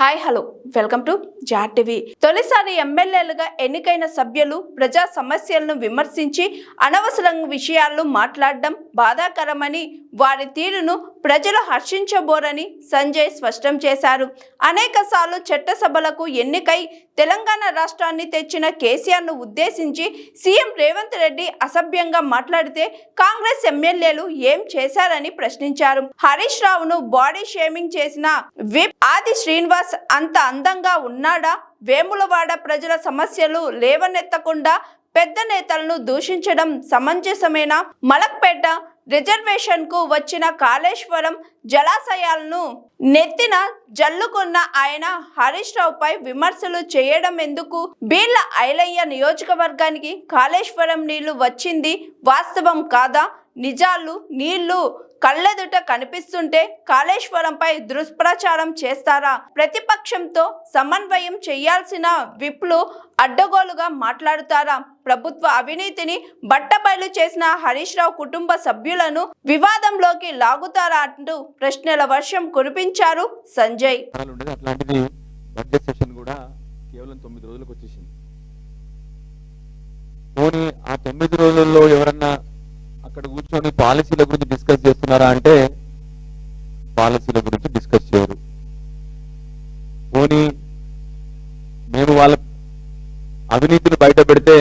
Hi hello welcome to జాట్ TV. తొలిసారి ఎమ్మెల్యేలుగా ఎన్నికైన సభ్యులు ప్రజా సమస్యలను విమర్శించి అనవసర విషయాలను మాట్లాడడం బాధాకరమని, వారి తీరును ప్రజలు హర్షించబోరని సంజయ్ స్పష్టం చేశారు. అనేకసార్లు చట్టసభలకు ఎన్నికై తెలంగాణ రాష్ట్రాన్ని తెచ్చిన కేసీఆర్ను ఉద్దేశించి సీఎం రేవంత్ రెడ్డి అసభ్యంగా మాట్లాడితే కాంగ్రెస్ ఎమ్మెల్యేలు ఏం చేశారని ప్రశ్నించారు. హరీష్ రావును బాడీ షేమింగ్ చేసిన విప్ ఆది శ్రీనివాస్ అంత అందంగా ఉన్నాడా? వేములవాడ ప్రజల సమస్యలు లేవనెత్తకుండా పెద్ద నేతలను దూషించడం సమంజసమేనా? మలక్పేట రిజర్వేషన్ కు వచ్చిన కాళేశ్వరం జలాశయాలను నెత్తిన జల్లుకున్న ఆయన హరీష్ రావుపై విమర్శలు చేయడం ఎందుకు? బీర్ల ఐలయ్య నియోజకవర్గానికి కాళేశ్వరం నీళ్లు వచ్చింది వాస్తవం కాదా? నిజాలు నీళ్లు కళ్ళెదుట కనిపిస్తుంటే కాళేశ్వరంపై దుష్ప్రచారం చేస్తారా? ప్రతిపక్షంతో సమన్వయం చేయాల్సిన విప్లు అడ్డగోలుగా మాట్లాడుతారా? ప్రభుత్వ అవినీతిని బట్టబయలు చేసిన హరీష్ రావు కుటుంబ సభ్యులను వివాదంలోకి లాగుతారా అంటూ ప్రశ్నల వర్షం కురిపించారు సంజయ్. అట్లాంటిది బడ్జెట్ సెషన్ కూడా కేవలం 9 రోజులకు వచ్చేసింది. పోనీ ఆ 9 రోజుల్లో ఎవరన్నా అక్కడ కూర్చొని పాలసీల గురించి డిస్కస్ చేస్తున్నారా అంటే పాలసీల గురించి డిస్కస్ చేయరు. పోనీ మేము వాళ్ళ అవినీతిని బయట పెడితే,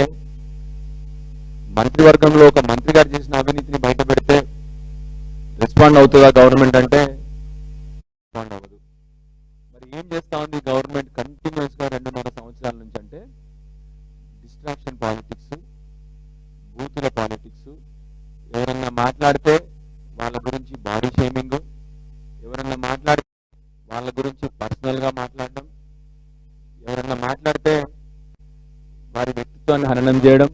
మంత్రివర్గంలో ఒక మంత్రి గారు చేసిన అవినీతిని బయట పెడితే రెస్పాండ్ అవుతుందా గవర్నమెంట్ అంటే రెస్పాండ్ అవ్వదు. మరి ఏం చేస్తా ఉంది గవర్నమెంట్ కంటిన్యూస్ గా 2.5 సంవత్సరాల నుంచి అంటే డిస్ట్రాక్షన్ పాలిటిక్స్, బూతుల పాలిటిక్స్. ఎవరన్నా మాట్లాడితే వాళ్ళ గురించి బాడీ షేమింగ్, ఎవరన్నా మాట్లాడితే వాళ్ళ గురించి పర్సనల్ గా మాట్లాడడం, ఎవరన్నా మాట్లాడితే వారి వ్యక్తిత్వాన్ని హననం చేయడం,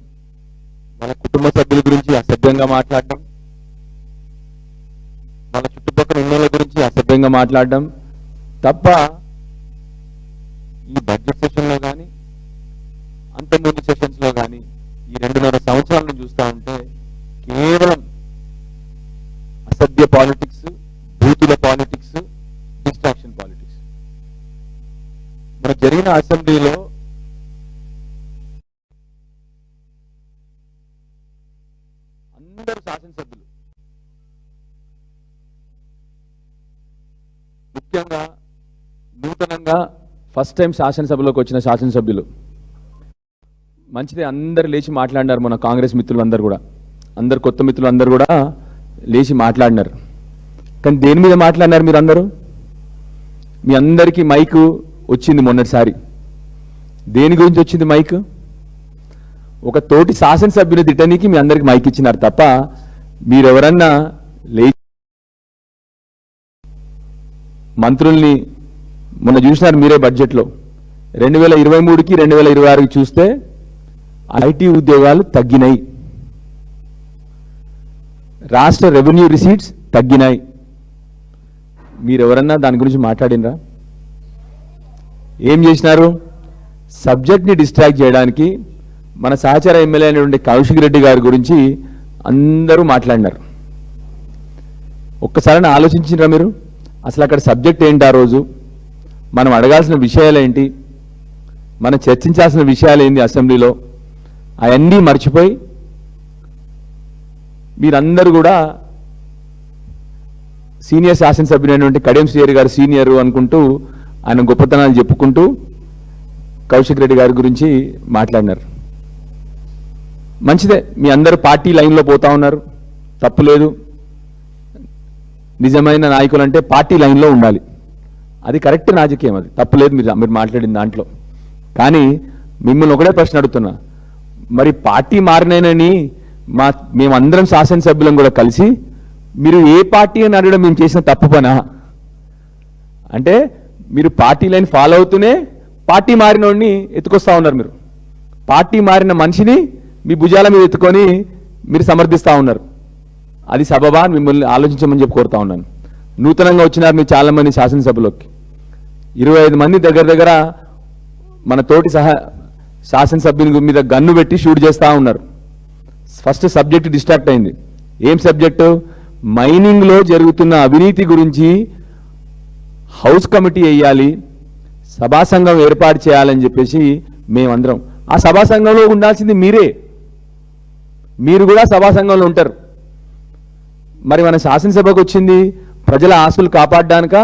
వాళ్ళ కుటుంబ సభ్యుల గురించి అసభ్యంగా మాట్లాడడం, వాళ్ళ చుట్టుపక్కల ఉన్న వాళ్ళ గురించి అసభ్యంగా మాట్లాడడం తప్ప ఈ బడ్జెట్ సెషన్ లో కానీ అంతకుముందు సెషన్స్ లో కానీ ఈ 2.5 సంవత్సరాలను చూస్తూ ఉంటే కేవలం అసభ్య పాలిటిక్స్, బూతుల పాలిటిక్స్, డిస్ట్రాక్షన్ పాలిటిక్స్. మన జరిగిన అసెంబ్లీలో అందరు శాసనసభ్యులు, ముఖ్యంగా నూతనంగా ఫస్ట్ టైం శాసనసభలోకి వచ్చిన శాసనసభ్యులు మంచిదే, అందరు లేచి మాట్లాడినారు. మన కాంగ్రెస్ మిత్రులు అందరు కూడా, అందరు కొత్త మిత్రులు అందరు కూడా లేచి మాట్లాడినారు. కానీ దేని మీద మాట్లాడినారు మీరు అందరూ? మీ అందరికీ మైకు వచ్చింది మొన్నటిసారి. దేని గురించి వచ్చింది మైక్? ఒక తోటి శాసనసభ్యుని తిట్టడానికి మీ అందరికి మైక్ ఇచ్చినారు తప్ప మీరెవరన్నా లేచి మంత్రుల్ని మొన్న చూసినారు మీరే బడ్జెట్లో 2023కి 2026కి చూస్తే ఐటీ ఉద్యోగాలు తగ్గినాయి, రాష్ట్ర రెవెన్యూ రిసీట్స్ తగ్గినాయి. మీరెవరన్నా దాని గురించి మాట్లాడినరా? ఏం చేసినారు? సబ్జెక్ట్ని డిస్ట్రాక్ట్ చేయడానికి మన సహచర ఎమ్మెల్యే అయినటువంటి కౌశిక్ రెడ్డి గారి గురించి అందరూ మాట్లాడినారు. ఒక్కసారి ఆలోచించినరా మీరు? అసలు అక్కడ సబ్జెక్ట్ ఏంటి? ఆ రోజు మనం అడగాల్సిన విషయాలు ఏంటి, మనం చర్చించాల్సిన విషయాలు ఏంటి అసెంబ్లీలో, అవన్నీ మర్చిపోయి మీరందరూ కూడా సీనియర్ శాసనసభ్యులైనటువంటి కడియం శ్రీహరి గారు సీనియర్ అనుకుంటూ ఆయన గొప్పతనాలు చెప్పుకుంటూ కౌశిక్ రెడ్డి గారి గురించి మాట్లాడినారు. మంచిదే, మీ అందరూ పార్టీ లైన్లో పోతా ఉన్నారు, తప్పులేదు. నిజమైన నాయకులు అంటే పార్టీ లైన్లో ఉండాలి, అది కరెక్ట్ రాజకీయం, అది తప్పులేదు మీరు మాట్లాడిన దాంట్లో. కానీ మిమ్మల్ని ఒకటే ప్రశ్న అడుగుతున్నా, మరి పార్టీ మారినని మేమందరం శాసనసభ్యులం కూడా కలిసి మీరు ఏ పార్టీ అని అడగడం మేము చేసిన తప్పు పనా? అంటే మీరు పార్టీ లైన్ ఫాలో అవుతూనే పార్టీ మారినోడిని ఎత్తుకొస్తా ఉన్నారు. మీరు పార్టీ మారిన మనిషిని మీ భుజాల మీద ఎత్తుకొని మీరు సమర్థిస్తూ ఉన్నారు. అది సబబా అని మిమ్మల్ని ఆలోచించమని చెప్పి కోరుతా ఉన్నాను. నూతనంగా వచ్చినారు మీరు చాలామంది శాసనసభలోకి, 25 మంది దగ్గర మన తోటి శాసనసభ్యుని మీద గన్ను పెట్టి షూట్ చేస్తూ ఉన్నారు. ఫస్ట్ సబ్జెక్ట్ డిస్ట్రాక్ట్ అయింది. ఏం సబ్జెక్టు? మైనింగ్లో జరుగుతున్న అవినీతి గురించి హౌస్ కమిటీ వేయాలి, సభా సంఘం ఏర్పాటు చేయాలని చెప్పేసి మేమందరం, ఆ సభా సంఘంలో ఉండాల్సింది మీరే, మీరు కూడా సభా సంఘంలో ఉంటారు. మరి మన శాసనసభకు వచ్చింది ప్రజల ఆస్తులు కాపాడడానిక,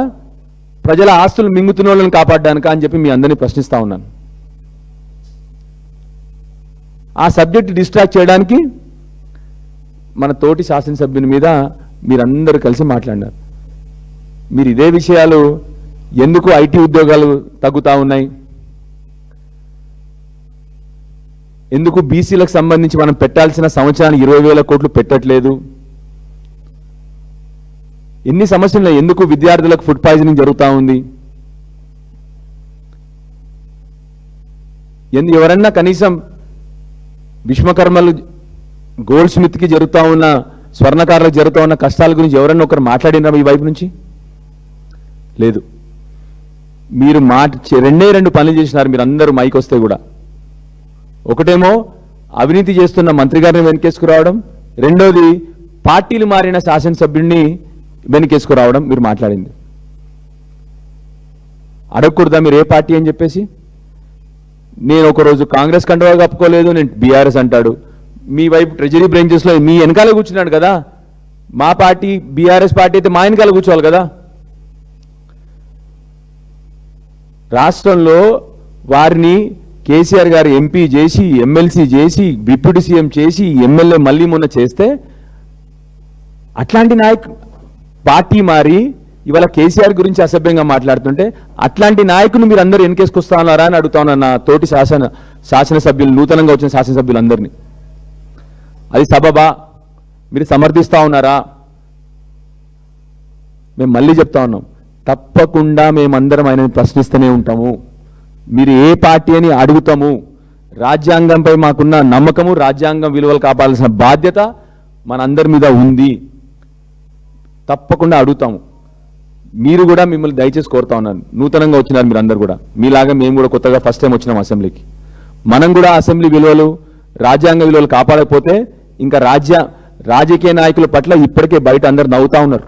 ప్రజల ఆస్తులు మింగుతున్న వాళ్ళని కాపాడడానిక అని చెప్పి మీ అందరినీ ప్రశ్నిస్తా ఉన్నాను. ఆ సబ్జెక్ట్ డిస్ట్రాక్ట్ చేయడానికి మన తోటి శాసనసభ్యుని మీద మీరందరూ కలిసి మాట్లాడినారు. మీరు ఇదే విషయాలు ఎందుకు ఐటీ ఉద్యోగాలు తగ్గుతూ ఉన్నాయి, ఎందుకు బీసీలకు సంబంధించి మనం పెట్టాల్సిన సంవత్సరానికి 20,000 కోట్లు పెట్టట్లేదు, ఎన్ని సమస్యలు, ఎందుకు విద్యార్థులకు ఫుడ్ పాయిజనింగ్ జరుగుతూ ఉంది, ఎవరన్నా కనీసం విశ్వకర్మలు గోల్డ్ స్మిత్కి జరుగుతూ ఉన్న, స్వర్ణకారులకు జరుగుతూ ఉన్న కష్టాల గురించి ఎవరన్నా ఒకరు మాట్లాడినారా ఈ వైపు నుంచి? లేదు. మీరు రెండు పనులు చేసినారు మీరు అందరూ మైక్ వస్తే కూడా. ఒకటేమో అవినీతి చేస్తున్న మంత్రి గారిని వెనకేసుకురావడం, రెండోది పార్టీలు మారిన శాసనసభ్యుడిని వెనకేసుకురావడం మీరు మాట్లాడింది. అడగకూడదా మీరు ఏ పార్టీ అని చెప్పేసి? నేను ఒకరోజు కాంగ్రెస్ కండువా కప్పుకోలేదు, నేను బీఆర్ఎస్ అంటాడు. మీ వైపు ట్రెజరీ బ్రాంచెస్లో మీ వెనకాల కూర్చున్నాడు కదా, మా పార్టీ బీఆర్ఎస్ పార్టీ అయితే మా వెనకాల కూర్చోవాలి కదా. రాష్ట్రంలో వారిని కేసీఆర్ గారు ఎంపీ చేసి, ఎమ్మెల్సీ చేసి, డిప్యూటీ సీఎం చేసి, ఎమ్మెల్యే మళ్ళీ మొన్న చేస్తే, అట్లాంటి పార్టీ మారి ఇవాళ కేసీఆర్ గురించి అసభ్యంగా మాట్లాడుతుంటే అట్లాంటి నాయకులు మీరు అందరూ వెనకేసుకొస్తా ఉన్నారా అని అడుగుతా ఉన్నా నా తోటి శాసనసభ్యులు, నూతనంగా వచ్చిన శాసనసభ్యులందరినీ. అది సబబా? మీరు సమర్థిస్తా ఉన్నారా? మేము మళ్ళీ చెప్తా ఉన్నాం, తప్పకుండా మేమందరం ఆయనని ప్రశ్నిస్తూనే ఉంటాము. మీరు ఏ పార్టీ అని అడుగుతాము. రాజ్యాంగంపై మాకున్న నమ్మకము, రాజ్యాంగం విలువలు కాపాడాల్సిన బాధ్యత మనందరి మీద ఉంది. తప్పకుండా అడుగుతాము. మీరు కూడా మిమ్మల్ని దయచేసి కోరుతా ఉన్నాను, నూతనంగా వచ్చినారు మీరు అందరు కూడా, మీలాగా మేము కూడా కొత్తగా ఫస్ట్ టైం వచ్చినాం అసెంబ్లీకి. మనం కూడా అసెంబ్లీ విలువలు, రాజ్యాంగ విలువలు కాపాడకపోతే ఇంకా రాజకీయ నాయకుల పట్ల ఇప్పటికే బయట అందరు నవ్వుతా ఉన్నారు.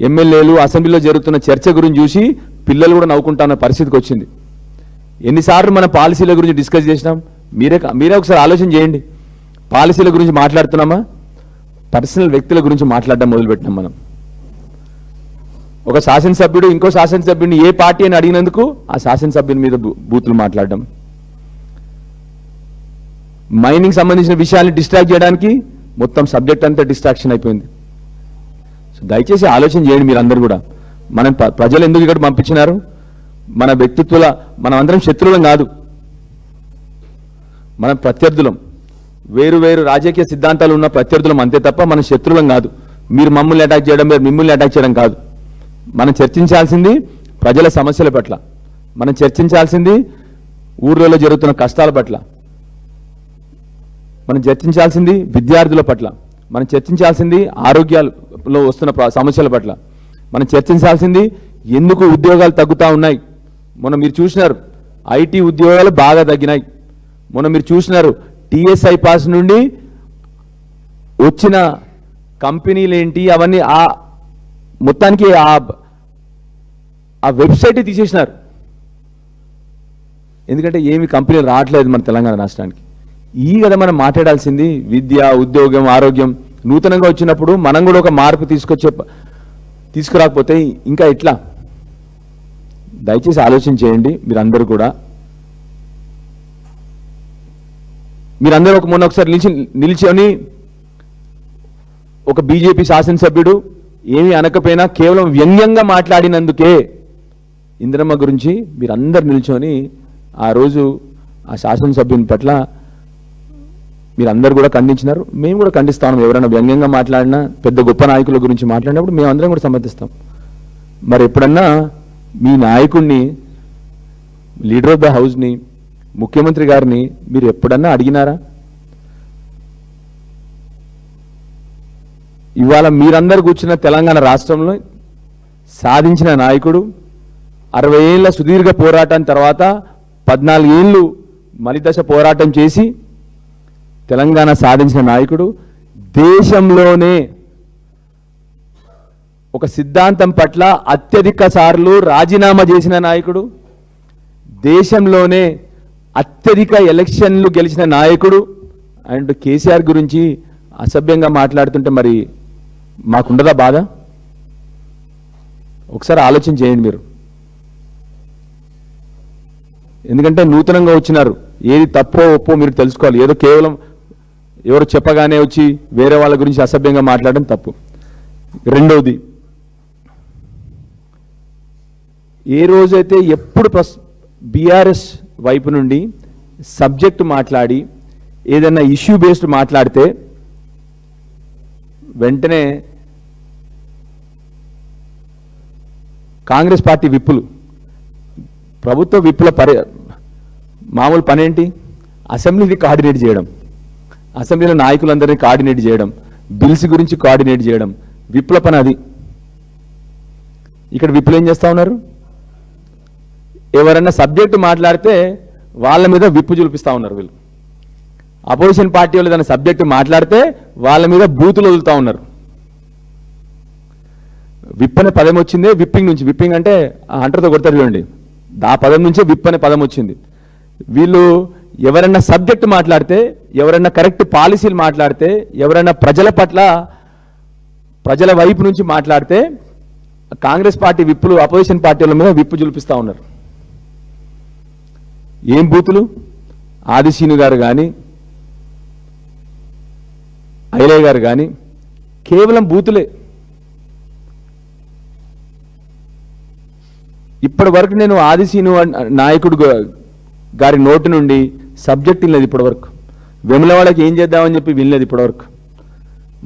ఎమ్మెల్యేలు అసెంబ్లీలో జరుగుతున్న చర్చ గురించి చూసి పిల్లలు కూడా నవ్వుకుంటా ఉన్న పరిస్థితికి వచ్చింది. ఎన్నిసార్లు మన పాలసీల గురించి డిస్కస్ చేసినాం? మీరే ఒకసారి ఆలోచన చేయండి. పాలసీల గురించి మాట్లాడుతున్నామా, పర్సనల్ వ్యక్తుల గురించి మాట్లాడడం మొదలుపెట్టినాం మనం. ఒక శాసనసభ్యుడు ఇంకో శాసనసభ్యుడిని ఏ పార్టీ అని అడిగినందుకు ఆ శాసనసభ్యుని మీద బూతులు మాట్లాడడం, మైనింగ్ సంబంధించిన విషయాన్ని డిస్ట్రాక్ట్ చేయడానికి మొత్తం సబ్జెక్ట్ అంతా డిస్ట్రాక్షన్ అయిపోయింది. సో దయచేసి ఆలోచన చేయండి మీరందరూ కూడా. మనం ప్రజలు ఎందుకు ఇక్కడ పంపించినారు? మన వ్యక్తిత్వాల, మనం అందరం శత్రువులం కాదు, మనం ప్రత్యర్థులం. వేరు వేరు రాజకీయ సిద్ధాంతాలు ఉన్న ప్రత్యర్థులం అంతే తప్ప మన శత్రువులం కాదు. మీరు మమ్మల్ని అటాక్ చేయడం, మీరు మిమ్మల్ని అటాక్ చేయడం కాదు. మనం చర్చించాల్సింది ప్రజల సమస్యల పట్ల, మనం చర్చించాల్సింది ఊర్లలో జరుగుతున్న కష్టాల పట్ల, మనం చర్చించాల్సింది విద్యార్థుల పట్ల, మనం చర్చించాల్సింది ఆరోగ్యాలలో వస్తున్న సమస్యల పట్ల, మనం చర్చించాల్సింది ఎందుకు ఉద్యోగాలు తగ్గుతూ ఉన్నాయి. మొన్న మీరు చూసినారు ఐటీ ఉద్యోగాలు బాగా తగ్గినాయి. మొన్న మీరు చూసినారు టీఎస్ఐ పాస్ నుండి వచ్చిన కంపెనీలు ఏంటి అవన్నీ మొత్తానికి ఆ వెబ్సైట్ తీసేసినారు. ఎందుకంటే ఏమి కంపెనీలు రావట్లేదు మన తెలంగాణ రాష్ట్రానికి. ఈ కదా మనం మాట్లాడాల్సింది. విద్య, ఉద్యోగం, ఆరోగ్యం నూతనంగా వచ్చినప్పుడు మనం కూడా ఒక మార్పు తీసుకురాకపోతే ఇంకా ఎట్లా? దయచేసి ఆలోచన చేయండి మీరందరూ కూడా. మీరందరూ మొన్న ఒకసారి నిలిచి ఒక బీజేపీ శాసనసభ్యుడు ఏమీ అనకపోయినా కేవలం వ్యంగ్యంగా మాట్లాడినందుకే ఇందిరమ్మ గురించి మీరందరు నిల్చొని ఆ రోజు ఆ శాసనసభ్యుని పట్ల మీరందరూ కూడా ఖండించినారు. మేము కూడా ఖండిస్తాం. ఎవరైనా వ్యంగ్యంగా మాట్లాడినా, పెద్ద గొప్ప నాయకుల గురించి మాట్లాడినప్పుడు మేము అందరం కూడా సమర్థిస్తాం. మరి ఎప్పుడన్నా మీ నాయకుడిని, లీడర్ ఆఫ్ ద హౌస్ని, ముఖ్యమంత్రి గారిని మీరు ఎప్పుడన్నా అడిగినారా? ఇవాళ మీరందరూ కూర్చున్న తెలంగాణ రాష్ట్రంలో సాధించిన నాయకుడు, 60 ఏళ్ల సుదీర్ఘ పోరాటం తర్వాత 14 ఏళ్ళు మలిదశ పోరాటం చేసి తెలంగాణ సాధించిన నాయకుడు, దేశంలోనే ఒక సిద్ధాంతం పట్ల అత్యధిక సార్లు రాజీనామా చేసిన నాయకుడు, దేశంలోనే అత్యధిక ఎలక్షన్లు గెలిచిన నాయకుడు అండ్ కేసీఆర్ గురించి అసభ్యంగా మాట్లాడుతుంటే మరి మాకుండదా బాధ? ఒకసారి ఆలోచన చేయండి మీరు. ఎందుకంటే నూతనంగా వచ్చినారు, ఏది తప్పో ఒప్పో మీరు తెలుసుకోవాలి. ఏదో కేవలం ఎవరు చెప్పగానే వచ్చి వేరే వాళ్ళ గురించి అసభ్యంగా మాట్లాడడం తప్పు. రెండవది, ఏ రోజైతే ఎప్పుడు బీఆర్ఎస్ వైపు నుండి సబ్జెక్టు మాట్లాడి ఏదైనా ఇష్యూ బేస్డ్ మాట్లాడితే వెంటనే కాంగ్రెస్ పార్టీ విప్పులు, ప్రభుత్వ విప్పుల మామూలు పనేంటి? అసెంబ్లీని కోఆర్డినేట్ చేయడం, అసెంబ్లీలో నాయకులందరినీ కోఆర్డినేట్ చేయడం, బిల్స్ గురించి కోఆర్డినేట్ చేయడం విప్పుల పని. అది ఇక్కడ విప్పులు ఏం చేస్తూ ఉన్నారు? ఎవరన్నా సబ్జెక్టు మాట్లాడితే వాళ్ళ మీద విప్పు చూపిస్తూ ఉన్నారు వీళ్ళు. అపోజిషన్ పార్టీ వాళ్ళు దాని సబ్జెక్టు మాట్లాడితే వాళ్ళ మీద బూతులు వదులుతూ ఉన్నారు. విప్ అనే పదం వచ్చిందే విప్పింగ్ నుంచి. విప్పింగ్ అంటే హంటర్తో కొడతారు చూడండి, ఆ పదం నుంచే విప్ అనే పదం వచ్చింది. వీళ్ళు ఎవరన్నా సబ్జెక్టు మాట్లాడితే, ఎవరన్నా కరెక్ట్ పాలసీలు మాట్లాడితే, ఎవరన్నా ప్రజల పట్ల ప్రజల వైపు నుంచి మాట్లాడితే కాంగ్రెస్ పార్టీ విప్పులు అపోజిషన్ పార్టీల మీద విప్పు చూపిస్తూ ఉన్నారు. ఏం బూతులు? ఆదిశీను గారు కానీ ఐలయ్య గారు కానీ కేవలం బూతులే. ఇప్పటి వరకు నేను ఆదిశీను నాయకుడు గారి నోటి నుండి సబ్జెక్ట్ వినలేదు ఇప్పటివరకు. వెములవాడకి ఏం చేద్దామని చెప్పి వినలేదు ఇప్పటివరకు.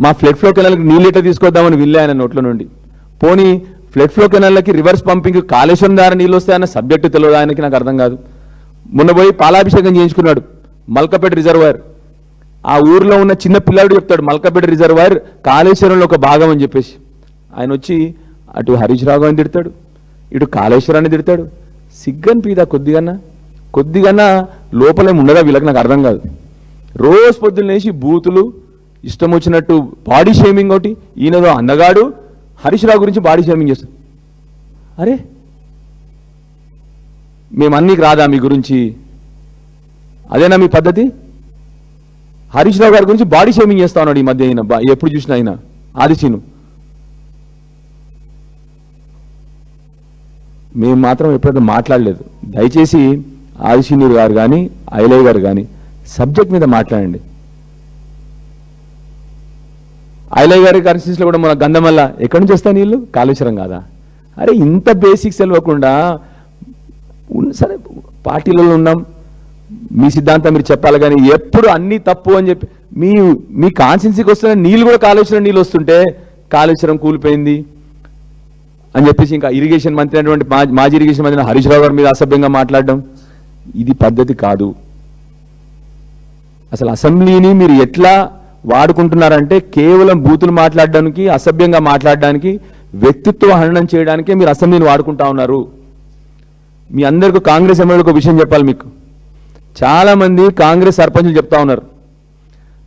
మా ఫ్లడ్ ఫ్లో కెనాల్కి నీళ్ళు ఎట్లా తీసుకొద్దామని వినలే ఆయన నోట్ల నుండి. పోనీ ఫ్లడ్ ఫ్లో కెనాల్కి రివర్స్ పంపింగ్ కాళేశ్వరం ద్వారా నీళ్ళు వస్తాయన్న సబ్జెక్టు తెలియదు ఆయనకి, నాకు అర్థం కాదు. మొన్న పోయి పాలాభిషేకం చేయించుకున్నాడు మల్కపేట రిజర్వాయర్. ఆ ఊర్లో ఉన్న చిన్న పిల్లాడు చెప్తాడు మల్కపేట రిజర్వాయర్ కాళేశ్వరంలో ఒక భాగం అని చెప్పేసి. ఆయన వచ్చి అటు హరీష్ రావు అని తిడతాడు, ఇటు కాళేశ్వరాన్ని తిడతాడు. సిగ్గని పీదా కొద్దిగన్నా లోపలేం ఉండదా వీళ్ళకి? నాకు అర్థం కాదు. రోజు పొద్దున్న లేచి బూతులు, ఇష్టం వచ్చినట్టు బాడీ షేమింగ్. ఒకటి ఈయనదో అందగాడు హరీష్ రావు గురించి బాడీ షేమింగ్ చేస్తాడు. అరే మేమన్నీకి రాదా మీ గురించి? అదేనా మీ పద్ధతి? హరీష్ రావు గారి గురించి బాడీ షేమింగ్ చేస్తా ఉన్నాడు ఈ మధ్య. అయినా ఎప్పుడు చూసినా అయినా ఆదిశీను. మేము మాత్రం ఎప్పుడైనా మాట్లాడలేదు. దయచేసి ఆదిశీను గారు కానీ ఐలయ్య గారు కానీ సబ్జెక్ట్ మీద మాట్లాడండి. ఐలయ్య గారి కన్స్టిట్యూన్సీలో కూడా మన గంధమల్ల ఎక్కడి నుంచి వస్తాయి నీళ్ళు? కాళేశ్వరం కాదా? అరే ఇంత బేసిక్స్ తెలియకుండా సరే పార్టీలలో ఉన్నాం, మీ సిద్ధాంతం మీరు చెప్పాలి, కానీ ఎప్పుడు అన్నీ తప్పు అని చెప్పి మీ కాన్స్టిట్యున్సీకి వస్తున్న నీళ్ళు కూడా కాళేశ్వరం నీళ్ళు వస్తుంటే కాళేశ్వరం కూలిపోయింది అని చెప్పేసి ఇంకా ఇరిగేషన్ మంత్రి అయినటువంటి మాజీ ఇరిగేషన్ మంత్రి హరీష్ రావు గారి మీద అసభ్యంగా మాట్లాడడం ఇది పద్ధతి కాదు. అసలు అసెంబ్లీని మీరు ఎట్లా వాడుకుంటున్నారంటే కేవలం బూతులు మాట్లాడడానికి, అసభ్యంగా మాట్లాడడానికి, వ్యక్తిత్వ హననం చేయడానికే మీరు అసెంబ్లీని వాడుకుంటా ఉన్నారు. మీ అందరికీ కాంగ్రెస్ ఎమ్మెల్యేలకు ఒక విషయం చెప్పాలి. మీకు చాలామంది కాంగ్రెస్ సర్పంచులు చెప్తా ఉన్నారు,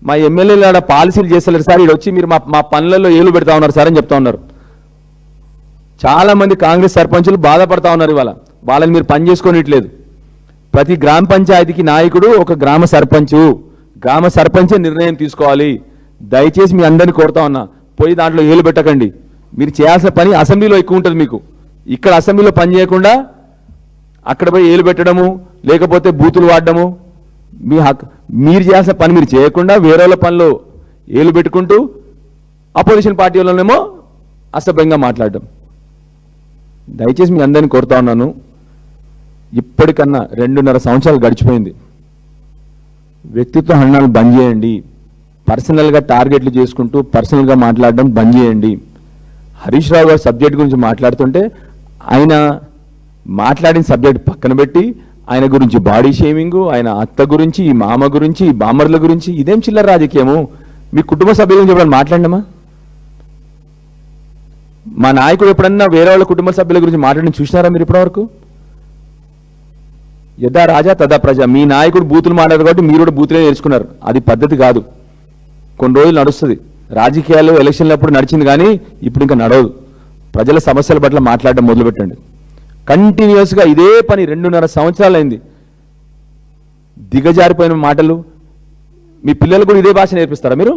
మా ఎమ్మెల్యేలు ఆడ పాలసీలు చేస్తలేరు సార్, ఇక్కడ వచ్చి మీరు మా పనులలో ఏలు పెడతా ఉన్నారు సార్ అని చెప్తా ఉన్నారు. చాలామంది కాంగ్రెస్ సర్పంచులు బాధపడతా ఉన్నారు. ఇవాళ వాళ్ళని మీరు పని చేసుకోనిట్లేదు. ప్రతి గ్రామ పంచాయతీకి నాయకుడు ఒక గ్రామ సర్పంచే నిర్ణయం తీసుకోవాలి. దయచేసి మీ అందరినీ కోరుతా ఉన్నా, పోయి దాంట్లో ఏలు పెట్టకండి. మీరు చేయాల్సిన పని అసెంబ్లీలో ఎక్కువ ఉంటుంది మీకు. ఇక్కడ అసెంబ్లీలో పని చేయకుండా అక్కడ పోయి ఏలు పెట్టడము, లేకపోతే బూతులు వాడడము మీ హక్కు. మీరు చేయాల్సిన పని మీరు చేయకుండా వేరే వాళ్ళ పనిలో ఏలు పెట్టుకుంటూ అపోజిషన్ పార్టీ వాళ్ళనేమో అసభ్యంగా మాట్లాడడం. దయచేసి మీ అందరినీ కోరుతా ఉన్నాను, ఇప్పటికన్నా 2.5 సంవత్సరాలు గడిచిపోయింది. వ్యక్తిత్వ హననాలు బంద్ చేయండి. పర్సనల్గా టార్గెట్లు చేసుకుంటూ పర్సనల్గా మాట్లాడడం బంద్ చేయండి. హరీష్ రావు గారు సబ్జెక్ట్ గురించి మాట్లాడుతుంటే ఆయన మాట్లాడిన సబ్జెక్ట్ పక్కన పెట్టి ఆయన గురించి బాడీ షేమింగ్, ఆయన అత్త గురించి, ఈ మామ గురించి, ఈ బామ్మర్ల గురించి, ఇదేం చిల్లర రాజకీయము? మీ కుటుంబ సభ్యుల గురించి ఎప్పుడన్నా మాట్లాడినామా? మా నాయకుడు ఎప్పుడన్నా వేరే వాళ్ళ కుటుంబ సభ్యుల గురించి మాట్లాడి చూసినారా మీరు ఇప్పటివరకు? యథా రాజా తదా ప్రజ. మీ నాయకుడు బూతులు మాట్లాడారు కాబట్టి మీరు కూడా బూతులే నేర్చుకున్నారు. అది పద్ధతి కాదు. కొన్ని రోజులు నడుస్తుంది. రాజకీయాలు ఎలక్షన్లు అప్పుడు నడిచింది కానీ ఇప్పుడు ఇంకా నడవదు. ప్రజల సమస్యల పట్ల మాట్లాడడం మొదలుపెట్టండి. కంటిన్యూస్గా ఇదే పని 2.5 సంవత్సరాలైంది. దిగజారిపోయిన మాటలు. మీ పిల్లలు కూడా ఇదే భాష నేర్పిస్తారా మీరు?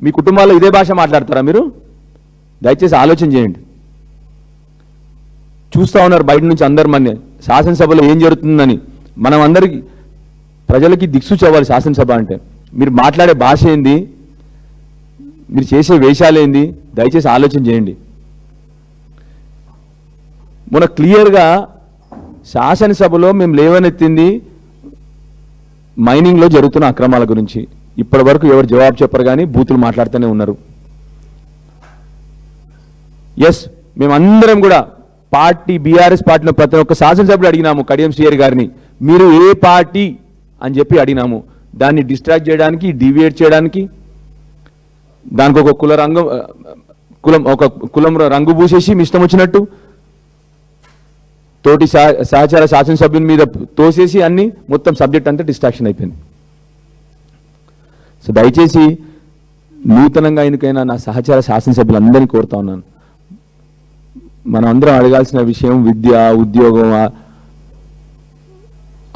మీ కుటుంబాల్లో ఇదే భాష మాట్లాడతారా మీరు? దయచేసి ఆలోచన చేయండి. చూస్తూ ఉన్నారు బయట నుంచి అందరు మన శాసనసభలో ఏం జరుగుతుందని. మనం అందరికీ ప్రజలకి దిక్సూచి అవ్వాలి శాసనసభ అంటే. మీరు మాట్లాడే భాష ఏంది, మీరు చేసే వేషాలు ఏంది, దయచేసి ఆలోచన చేయండి. మొన్న క్లియర్గా శాసనసభలో మేము లేవనెత్తింది మైనింగ్లో జరుగుతున్న అక్రమాల గురించి. ఇప్పటి వరకు ఎవరు జవాబు చెప్పరు, కానీ బూతులు మాట్లాడుతూనే ఉన్నారు. ఎస్, మేమందరం కూడా పార్టీ బీఆర్ఎస్ పార్టీలో ప్రతి ఒక్క శాసనసభ్యులు అడిగినాము కడియం శ్రీహరి గారిని, మీరు ఏ పార్టీ అని చెప్పి అడిగినాము. దాన్ని డిస్ట్రాక్ట్ చేయడానికి, డివియేట్ చేయడానికి, దానికి ఒక కులం రంగు పూసేసి మీ ఇష్టం వచ్చినట్టు తోటి సహచార శాసనసభ్యుని మీద తోసేసి అన్ని మొత్తం సబ్జెక్ట్ అంతా డిస్ట్రాక్షన్ అయిపోయింది. సో దయచేసి నూతనంగా ఎన్నికైనా నా సహచార శాసనసభ్యులందరినీ కోరుతా ఉన్నాను, మనం అందరం అడగాల్సిన విషయం విద్య, ఉద్యోగం,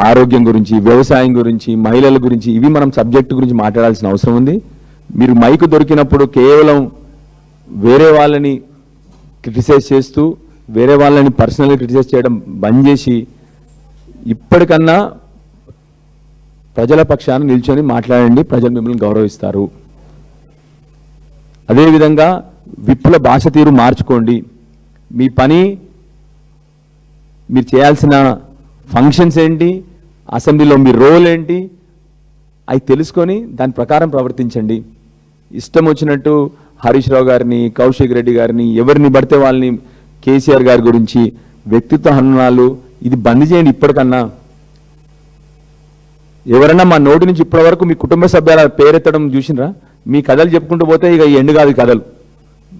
ఆరోగ్యం గురించి, వ్యవసాయం గురించి, మహిళల గురించి, ఇవి మనం సబ్జెక్టు గురించి మాట్లాడాల్సిన అవసరం ఉంది. మీరు మైకు దొరికినప్పుడు కేవలం వేరే వాళ్ళని క్రిటిసైజ్ చేస్తూ, వేరే వాళ్ళని పర్సనల్గా క్రిటిసైజ్ చేయడం బంద్ చేసి ఇప్పటికన్నా ప్రజల పక్షాన నిల్చొని మాట్లాడండి. ప్రజలు మిమ్మల్ని గౌరవిస్తారు. అదేవిధంగా విప్పుల భాష తీరు మార్చుకోండి. మీ పని, మీరు చేయాల్సిన ఫంక్షన్స్ ఏంటి, అసెంబ్లీలో మీ రోల్ ఏంటి, అవి తెలుసుకొని దాని ప్రకారం ప్రవర్తించండి. ఇష్టం వచ్చినట్టు హరీష్ రావు గారిని, కౌశిక్ రెడ్డి గారిని, ఎవరిని పడితే వాళ్ళని, కేసీఆర్ గారి గురించి వ్యక్తిత్వ హననాలు ఇది బంద్ చేయండి. ఇప్పటికన్నా ఎవరైనా మా నోటి నుంచి ఇప్పటి వరకు మీ కుటుంబ సభ్యుల పేరెత్తడం చూసినరా? మీ కథలు చెప్పుకుంటూ పోతే ఇక ఎండు కాదు కథలు,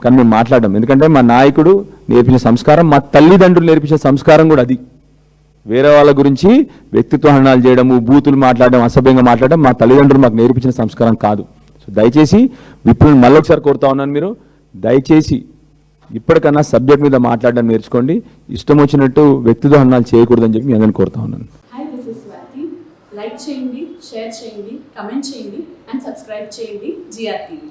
కానీ మేము మాట్లాడడం. ఎందుకంటే మా నాయకుడు నేర్పించిన సంస్కారం, మా తల్లిదండ్రులు నేర్పించిన సంస్కారం కూడా అది. వేరే వాళ్ళ గురించి వ్యక్తిత్వ హననాలు చేయడము, బూతులు మాట్లాడడం, అసభ్యంగా మాట్లాడడం మా తల్లిదండ్రులు మాకు నేర్పించిన సంస్కారం కాదు. సో దయచేసి విప్పులను మళ్ళొకసారి కోరుతా ఉన్నాను, మీరు దయచేసి ఇప్పటికన్నా సబ్జెక్ట్ మీద మాట్లాడడం నేర్చుకోండి. ఇష్టం వచ్చినట్టు వ్యక్తిత్వ హననాలు చేయకూడదని చెప్పి మీ అందరిని కోరుతా ఉన్నాను. Hi, this is Swathi. Like చేయండి, షేర్ చేయండి, కమెంట్ చేయండి అండ్ సబ్స్క్రైబ్ చేయండి GRTV.